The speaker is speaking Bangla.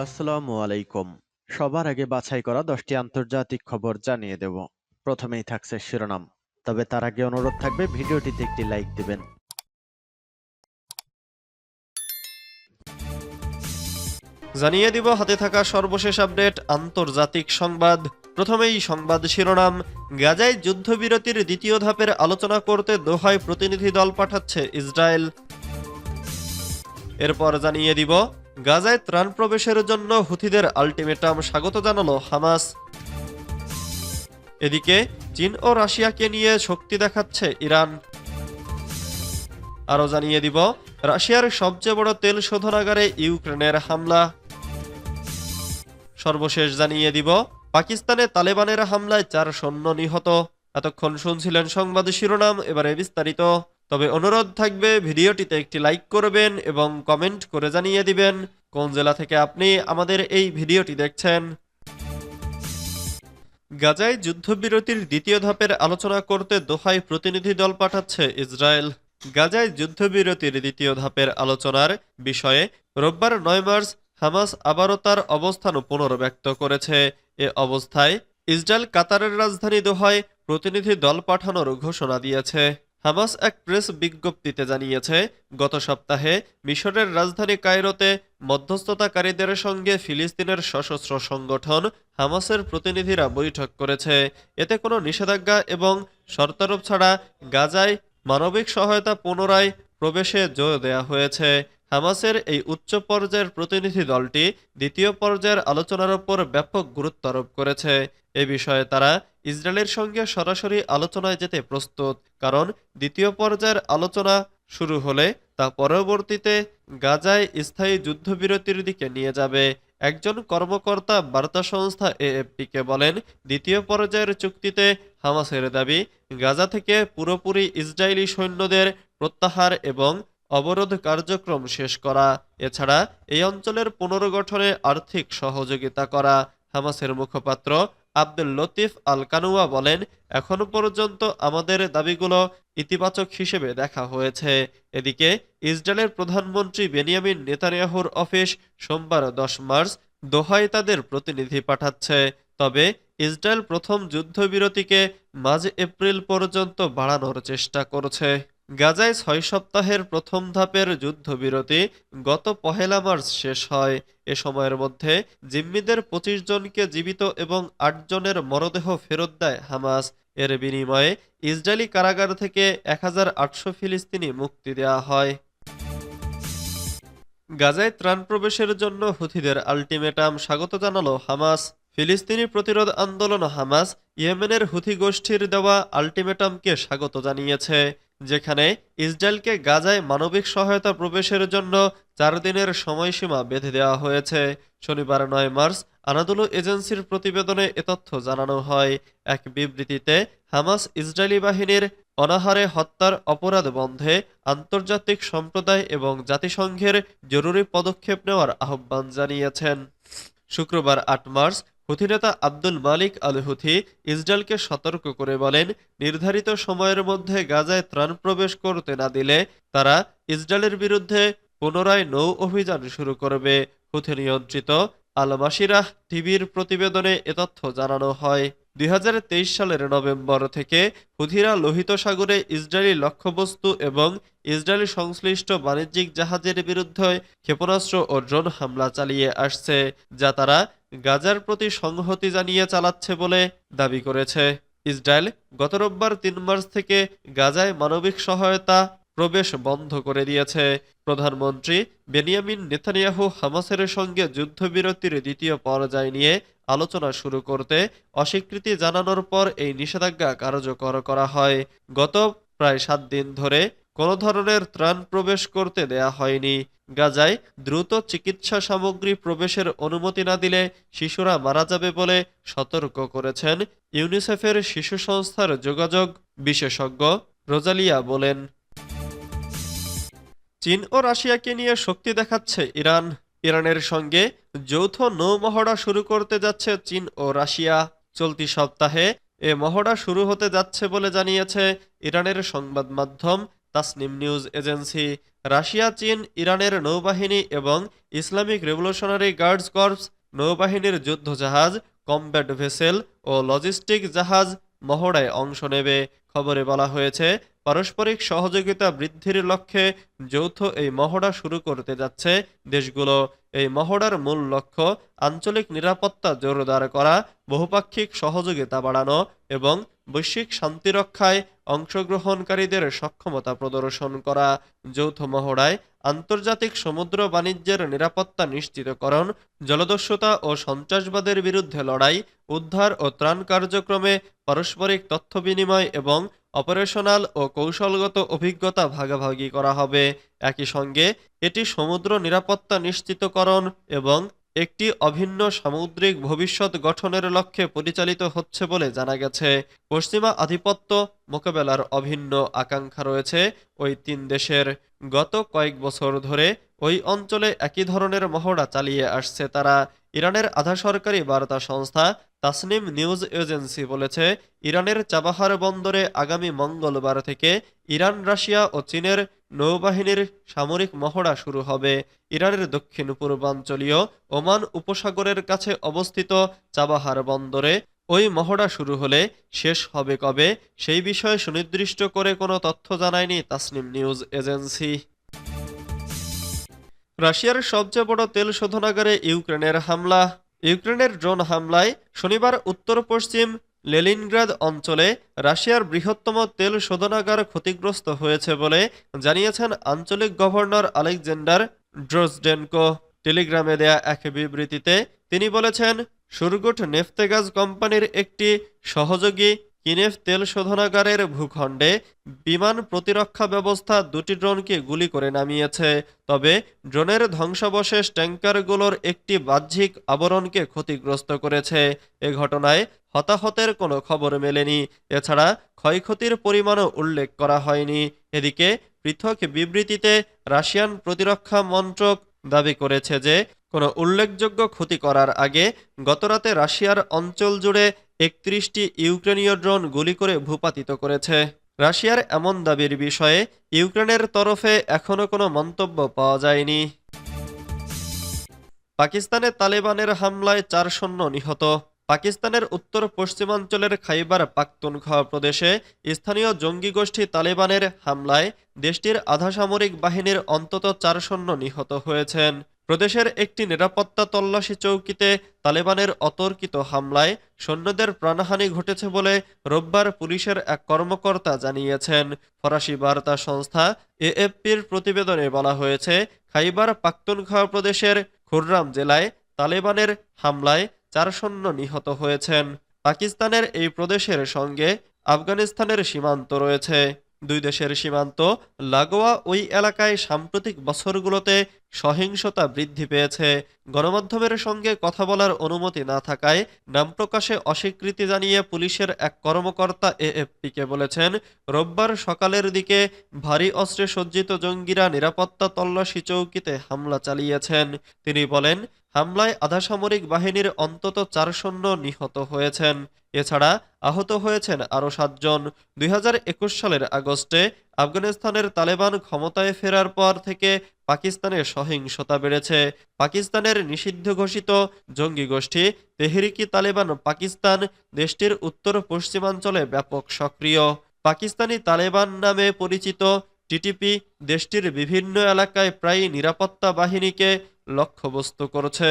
আসসালামু আলাইকুম। সবার আগে বাছাই করা 10টি আন্তর্জাতিক খবর জানিয়ে দেব। প্রথমেই থাকছে শিরোনাম। তবে তার আগে অনুরোধ থাকবে ভিডিওটিতে একটি লাইক দিবেন। জানিয়ে দিব হাতে থাকা সর্বশেষ আপডেট আন্তর্জাতিক সংবাদ। প্রথমেই সংবাদ শিরোনাম। গাজায় যুদ্ধবিরতির দ্বিতীয় ধাপের আলোচনা করতে দোহায় প্রতিনিধি দল পাঠাচ্ছে ইসরায়েল। এরপর জানিয়ে দিব গাজায় ত্রাণ প্রবেশের জন্য হুথিদের আল্টিমেটাম স্বাগত জানালো হামাস। এদিকে চীন ও রাশিয়াকে নিয়ে শক্তি দেখাচ্ছে ইরান। আরও জানিয়ে দিব রাশিয়ার সবচেয়ে বড় তেল শোধনাগারে ইউক্রেনের হামলা। সর্বশেষ জানিয়ে দিব পাকিস্তানে তালেবানের হামলায় 4 সৈন্য নিহত। এতক্ষণ শুনছিলেন সংবাদ শিরোনাম, এবারে বিস্তারিত। তবে অনুরোধ থাকবে ভিডিওটিতে একটি লাইক করবেন এবং কমেন্ট করে জানিয়ে দিবেন কোন জেলা থেকে আপনি আমাদের এই ভিডিওটি দেখছেন। গাজায় যুদ্ধবিরতির দ্বিতীয় ধাপের আলোচনা করতে দোহায় প্রতিনিধি দল পাঠাচ্ছে ইসরায়েল। গাজায় যুদ্ধবিরতির দ্বিতীয় ধাপের আলোচনার বিষয়ে রোববার 9 মার্চ হামাস আবারও তার অবস্থান পুনর্ব্যক্ত করেছে। এ অবস্থায় ইসরায়েল কাতারের রাজধানী দোহায় প্রতিনিধি দল পাঠানোর ঘোষণা দিয়েছে। হামাস এক প্রেস বিজ্ঞপ্তিতে জানিয়েছে, গত সপ্তাহে মিশরের রাজধানী কায়রোতে মধ্যস্থতাকারীদের সঙ্গে ফিলিস্তিনের সশস্ত্র সংগঠন হামাসের প্রতিনিধিরা বৈঠক করেছে। এতে কোনো নিষেধাজ্ঞা এবং শর্তারোপ ছাড়া গাজায় মানবিক সহায়তা পুনরায় প্রবেশে জোর দেয়া হয়েছে। হামাসের এই উচ্চ পর্যায়ের প্রতিনিধি দলটি দ্বিতীয় পর্যায়ের আলোচনার উপর ব্যাপক গুরুত্ব আরোপ করেছে। এ বিষয়ে তারা ইসরায়েলের সঙ্গে সরাসরি আলোচনায় যেতে প্রস্তুত, কারণ দ্বিতীয় পর্যায়ের আলোচনা শুরু হলে তা পরবর্তীতে গাজায় স্থায়ী যুদ্ধবিরতির দিকে নিয়ে যাবে। একজন কর্মকর্তা বার্তা সংস্থা এএফপিকে বলেন, দ্বিতীয় পর্যায়ের চুক্তিতে হামাসের দাবি গাজা থেকে পুরোপুরি ইসরায়েলি সৈন্যদের প্রত্যাহার এবং অবরোধ কার্যক্রম শেষ করা, এছাড়া এই অঞ্চলের পুনর্গঠনে আর্থিক সহযোগিতা করা। হামাসের মুখপাত্র আব্দুল লতিফ আল কানুয়া বলেন, এখনো পর্যন্ত আমাদের দাবিগুলো ইতিবাচক হিসেবে দেখা হয়েছে। এদিকে ইসরায়েলের প্রধানমন্ত্রী বেনিয়ামিন নেতানিয়াহুর অফিস সোমবার 10 মার্চ দোহায় তাদের প্রতিনিধি পাঠাচ্ছে। তবে ইসরায়েল প্রথম যুদ্ধবিরতিকে মাঝ এপ্রিল পর্যন্ত বাড়ানোর চেষ্টা করছে। গাজায় 6 সপ্তাহের প্রথম ধাপের যুদ্ধবিরতি গত 1 মার্চ শেষ হয়। এ সময়ের মধ্যে জিম্মিদের 25 জনকে জীবিত এবং 8 জনের মরদেহ ফেরত দেয় হামাস। এর বিনিময়ে ইসরায়েলি কারাগার থেকে 1800 ফিলিস্তিনি মুক্তি দেওয়া হয়। গাজায় ত্রাণ প্রবেশের জন্য হুথিদের আল্টিমেটাম স্বাগত জানালো হামাস। ফিলিস্তিনি প্রতিরোধ আন্দোলন হামাস ইয়েমেনের হুথি গোষ্ঠীর দেওয়া আল্টিমেটামকে স্বাগত জানিয়েছে, যেখানে ইসরায়েলকে গাজায় মানবিক সহায়তা প্রবেশের জন্য 4 দিনের সময়সীমা বেঁধে দেওয়া হয়েছে। শনিবার 9 মার্চ আনাদোলু এজেন্সির প্রতিবেদনে এ তথ্য জানানো হয়। এক বিবৃতিতে হামাস ইসরায়েলি বাহিনীর অনাহারে হত্যার অপরাধ বন্ধে আন্তর্জাতিক সম্প্রদায় এবং জাতিসংঘের জরুরি পদক্ষেপ নেওয়ার আহ্বান জানিয়েছেন। শুক্রবার 8 মার্চ হুথি নেতা আব্দুল মালিক আল হুথি ইসরায়েলকে সতর্ক করে বলেন, নির্ধারিত সময়ের মধ্যে গাজায় ত্রাণ প্রবেশ করতে না দিলে তারা ইসরায়েলের বিরুদ্ধে পুনরায় নৌ অভিযান শুরু করবে। হুথি নিয়ন্ত্রিত আল মাসিরাহ টিভির প্রতিবেদনে এ তথ্য জানানো হয়। 2023 সালের নভেম্বর থেকে হুথিরা লোহিত সাগরে ইসরায়েলি লক্ষ্যবস্তু এবং ইসরায়েলি সংশ্লিষ্ট বাণিজ্যিক জাহাজের বিরুদ্ধে ক্ষেপণাস্ত্র ও ড্রোন হামলা চালিয়ে আসছে, যা তারা গাজার প্রতি সংহতি জানিয়ে চালাচ্ছে বলে দাবি করেছে। ইসরায়েল গত রোববার 3 মার্চ থেকে গাজায় মানবিক সহায়তা প্রবেশ বন্ধ করে দিয়েছে। প্রধানমন্ত্রী বেনিয়ামিন নেতানিয়াহু হামাসের সঙ্গে যুদ্ধবিরতির দ্বিতীয় পর্যায় নিয়ে আলোচনা শুরু করতে অস্বীকৃতি জানানোর পর এই নিষেধাজ্ঞা কার্যকর করা হয়। গত প্রায় 7 দিন ধরে কোনো ধরনের ত্রাণ প্রবেশ করতে দেয়া হয়নি। গাজায় দ্রুত চিকিৎসা সামগ্রী প্রবেশের অনুমতি না দিলে শিশুরা মারা যাবে বলে সতর্ক করেছেন ইউনিসেফের শিশু সংস্থার যোগাযোগ বিশেষজ্ঞ রোজালিয়া বলেন। চীন ও রাশিয়াকে নিয়ে শক্তি দেখাচ্ছে ইরান। ইরানের সঙ্গে যৌথ নৌ মহড়া শুরু করতে যাচ্ছে চীন ও রাশিয়া। চলতি সপ্তাহে এ মহড়া শুরু হতে যাচ্ছে বলে জানিয়েছে ইরানের সংবাদ মাধ্যম তাসনিম নিউজ এজেন্সি। রাশিয়া, চীন, ইরানের নৌবাহিনী এবং ইসলামিক রেভলিউশনারি গার্ডস কর্পস নৌবাহিনীর যুদ্ধজাহাজ, কমব্যাট ভেসেল ও লজিস্টিক জাহাজ মহড়ায় অংশ নেবে। খবরে বলা হয়েছে, পারস্পরিক সহযোগিতা বৃদ্ধির লক্ষ্যে যৌথ এই মহড়া শুরু করতে যাচ্ছে দেশগুলো। এই মহড়ার মূল লক্ষ্য আঞ্চলিক নিরাপত্তা জোরদার করা, বহুপাক্ষিক সহযোগিতা বাড়ানো এবং বৈশ্বিক শান্তিরক্ষায় অংশগ্রহণকারীদের সক্ষমতা প্রদর্শন করা। যৌথ মহড়ায় আন্তর্জাতিক সমুদ্র বাণিজ্যের নিরাপত্তা নিশ্চিতকরণ, জলদস্যুতা ও সন্ত্রাসবাদের বিরুদ্ধে লড়াই, উদ্ধার ও ত্রাণ কার্যক্রমে পারস্পরিক তথ্য বিনিময় এবং অপারেশনাল ও কৌশলগত অভিজ্ঞতা ভাগাভাগি করা হবে। একই সঙ্গে এটি সমুদ্র নিরাপত্তা নিশ্চিতকরণ এবং একটি অভিন্ন সামুদ্রিক ভবিষ্যৎ গঠনের লক্ষ্যে পরিচালিত হচ্ছে বলে জানা গেছে। পশ্চিমা আধিপত্য মোকাবেলার অভিন্ন আকাঙ্ক্ষা রয়েছে ওই তিন দেশের। গত কয়েক বছর ধরে ওই অঞ্চলে একই ধরনের মহড়া চালিয়ে আসছে তারা। ইরানের আধা সরকারি বার্তা সংস্থা তাসনিম নিউজ এজেন্সি বলেছে, ইরানের চাবাহার বন্দরে আগামী মঙ্গলবার থেকে ইরান, রাশিয়া ও চীনের নৌবাহিনীর সামরিক মহড়া শুরু হবে। ইরানের দক্ষিণ পূর্বাঞ্চলীয় ওমান উপসাগরের কাছে অবস্থিত চাবাহার বন্দরে ওই মহড়া শুরু হলে শেষ হবে কবে সেই বিষয়ে সুনির্দিষ্ট করে কোনো তথ্য জানায়নি তাসনিম নিউজ এজেন্সি। রাশিয়ার সবচেয়ে বড় তেল শোধনাগারে ইউক্রেনের হামলা। ইউক্রেনের ড্রোন হামলায় শনিবার উত্তর পশ্চিম লেনিনগ্রাদ অঞ্চলে রাশিয়ার বৃহত্তম তেল শোধনাগার ক্ষতিগ্রস্ত হয়েছে বলে জানিয়েছেন আঞ্চলিক গভর্নর আলেকজান্ডার ড্রোজডেনকো। টেলিগ্রামে দেয়া এক বিবৃতিতে তিনি বলেছেন, সুরগুট নেফতেগাজ কোম্পানির একটি সহযোগী কিনেভ তেল শোধনাগারের ভূখণ্ডে বিমান প্রতিরক্ষা ব্যবস্থা দুটি ড্রোনকে গুলি করে নামিয়েছে। তবে ড্রোনের ধ্বংসাবশেষ ট্যাঙ্কারগুলোর একটি বাহ্যিক আবরণকে ক্ষতিগ্রস্ত করেছে। এ ঘটনায় হতাহতের কোনো খবর মেলেনি। এছাড়া ক্ষয়ক্ষতির পরিমাণও উল্লেখ করা হয়নি। এদিকে পৃথক বিবৃতিতে রাশিয়ান প্রতিরক্ষা মন্ত্রক দাবি করেছে যে কোনো উল্লেখযোগ্য ক্ষতি করার আগে গতরাতে রাশিয়ার অঞ্চল জুড়ে ৩১টি ইউক্রেনীয় ড্রোন গুলি করে ভূপাতিত করেছে। রাশিয়ার এমন দাবির বিষয়ে ইউক্রেনের তরফে এখনো কোনো মন্তব্য পাওয়া যায়নি। পাকিস্তানে তালেবানের হামলায় ৪ সৈন্য নিহত। পাকিস্তানের উত্তর পশ্চিমাঞ্চলের খাইবার পাখতুনখোয়া প্রদেশে স্থানীয় জঙ্গি গোষ্ঠী তালেবানের হামলায় দেশটির আধা সামরিক বাহিনীর অন্তত ৪ সৈন্য নিহত হয়েছেন। প্রদেশের একটি নিরাপত্তা তল্লাশি চৌকিতে তালেবানের অতর্কিত হামলায় সৈন্যদের প্রাণহানি ঘটেছে বলে রোববার পুলিশের এক কর্মকর্তা জানিয়েছেন। ফরাসি বার্তা সংস্থা এএফপির প্রতিবেদনে বলা হয়েছে, খাইবার পাখতুনখোয়া প্রদেশের খুররাম জেলায় তালেবানের হামলায় ৪ সৈন্য নিহত হয়েছেন। পাকিস্তানের এই প্রদেশের সঙ্গে আফগানিস্তানের সীমান্ত রয়েছে। দুই দেশের সীমান্ত লাগোয়া ওই এলাকায় সাম্প্রতিক বছরগুলোতে সহিংসতা বৃদ্ধি পেয়েছে। গণমাধ্যমের সঙ্গে কথা বলার অনুমতি না থাকায় নাম প্রকাশে অস্বীকৃতি জানিয়ে পুলিশের এক কর্মকর্তা এএফপিকে বলেছেন, রোববার সকালের দিকে ভারী অস্ত্রে সজ্জিত জঙ্গিরা নিরাপত্তা তল্লাশি চৌকিতে হামলা চালিয়েছেন। তিনি বলেন, হামলায় আধা সামরিক বাহিনীর অন্তত ৪ সৈন্য নিহত হয়েছেন। এছাড়া আহত হয়েছেন আরও ৭ জন। ২০২১ সালের আগস্টে আফগানিস্তানের তালেবান ক্ষমতায় ফেরার পর থেকে পাকিস্তানে সহিংসতা বেড়েছে। পাকিস্তানের নিষিদ্ধ ঘোষিত জঙ্গি গোষ্ঠী তেহরিকি তালেবান পাকিস্তান দেশটির উত্তর পশ্চিমাঞ্চলে ব্যাপক সক্রিয়। পাকিস্তানি তালেবান নামে পরিচিত টিটিপি দেশটির বিভিন্ন এলাকায় প্রায়ই নিরাপত্তা বাহিনীকে লক্ষ্যবস্তু করছে।